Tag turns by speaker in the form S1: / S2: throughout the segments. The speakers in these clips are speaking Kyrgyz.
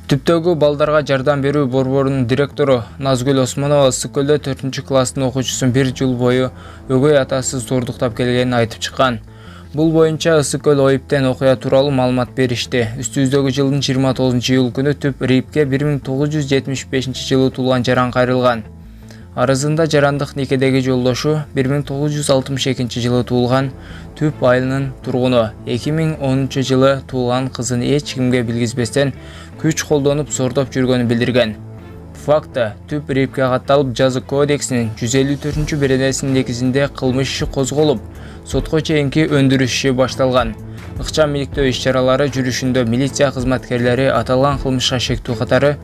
S1: Түптөгү балдарга жардам берүү борборунун директору Назгүл Осмонова ысык көлдө 4-класстын окуучусун 1 жыл бою өгөй атасы зордуктап келгенин айтып чыккан. Бул боюнча ысык көл ОИБтен окуя тууралуу маалымат беришти. Үстүбүздөгү жылдын 29-июл күнү Түп РИИБке 1975-жылы туулган жаран кайрылган. Арызында жарандык никедеги жолдошу 1962-жылы туулган Түп айылынын тургуну 2010-жылы туулган кызын эч кимге билгизбестен күч колдонуп зордоп жүргөнүн билдирген. Факты Түп РИИБке катталып, жазык кодексинин 154-беренесинин негизинде кылмыш иши козголуп, сотко чейинки өндүрүш иши башталган. Ыкчам иликтөө иш-чаралары жүрүшүндө милиция кызматкерлери аталган кылмышка шектүү катары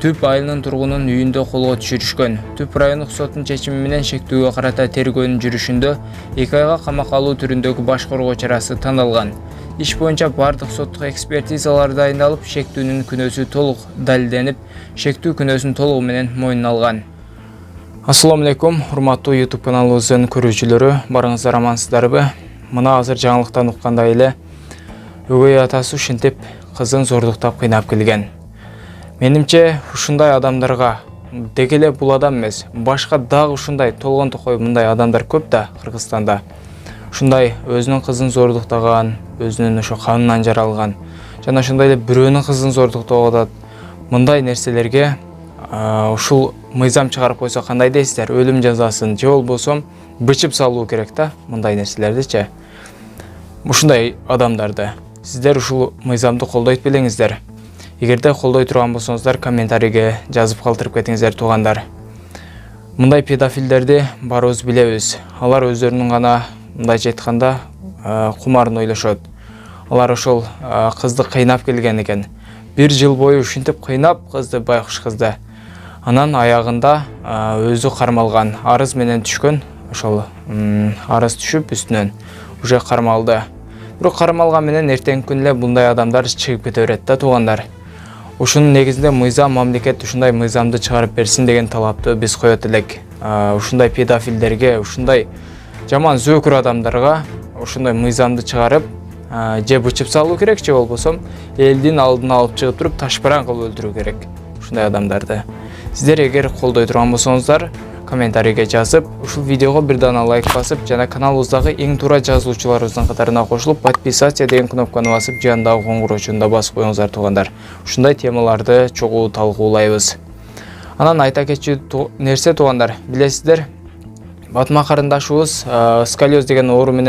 S1: Түп айылынын тургунунун үйүндө колго түшүрүшкөн. Түп райондук соттун чечими менен шектүүгө карата тергөөнүн жүрүшүндө 2 айга камакка алуу түрүндөгү баш коргоо чарасы тандалган. Иш боюнча бардык соттук экспертизалар дайындалып, шектүүнүн күнөөсү толук далилденип, шектүү күнөөсүн толугу менен мойнуна алган. Ассаламу алейкум, урматтуу YouTube каналыбыздын көрүүчүлөрү, барыңыздар амансыздарбы? Мына азыр жаңылыктан уккандай эле өгөй атасы ушинтип кызын зордуктап кыйнап келген. Менимче ушундай адамдарга деги эле бул адам эмес, башка дагы ушундай толгон токой мындай адамдар көп да Кыргызстанда. Ушундай өзүнүн кызын зордуктаган, өзүнүн ошо канынан жаралган жана ошондой эле бирөөнүн кызын зордуктап атат. Мындай нерселерге ушул мыйзам чыгарып койсо кандай дейсиздер? Өлүм жазасын же болбосо бычып салуу керек да мындай нерселердичи. Ушундай адамдарды сиздер ушул мыйзамды колдойт белеңиздер. Эгерде колдой турган болсоңуздар, комментарийге жазып калтырып кетиңиздер, туугандар. Мындай педофилдерди баарыбыз билебиз. Алар өздөрүнүн гана мындайча айтканда кумарын ойлошот. Алар ошол кызды кыйнап келген экен. 1 жыл бою ушинтип кыйнап кызды, байкуш кызды. Анан аягында өзү кармалган, арыз менен түшкөн. Ошол арыз түшүп үстүнөн уже кармалды. Бирок кармалган менен эртеңки күнү эле мындай адамдар чыгып кете берет да, туугандар. Ушунун негизинде мыйзам, мамлекет ушундай мыйзамды чыгарып берсин деген талапты биз коет элек. Ушундай педофилдерге, ушундай жаман зөөкүр адамдарга ушундай мыйзамды чыгарып, же бычып салуу керек, же болбосо элдин алдына алып чыгып туруп ташбаран кылып өлтүрүү керек ушундай адамдарды. Сиздер эгер колдой турган болсоңуздар, комментарийге жазып, ушул видеого бир дана лайк басып, жана каналыбыздагы эң туура жазылуучуларыбыздын катарына кошулуп, подписаться деген кнопканы басып, жандагы коңгуроочуну да басып коюңуздар, туугандар. Ушундай темаларды чогуу талкуулайбыз. Анан айта кетчү нерсе, туугандар, билесиздер, Батма карындашыбыз сколиоз деген оору менен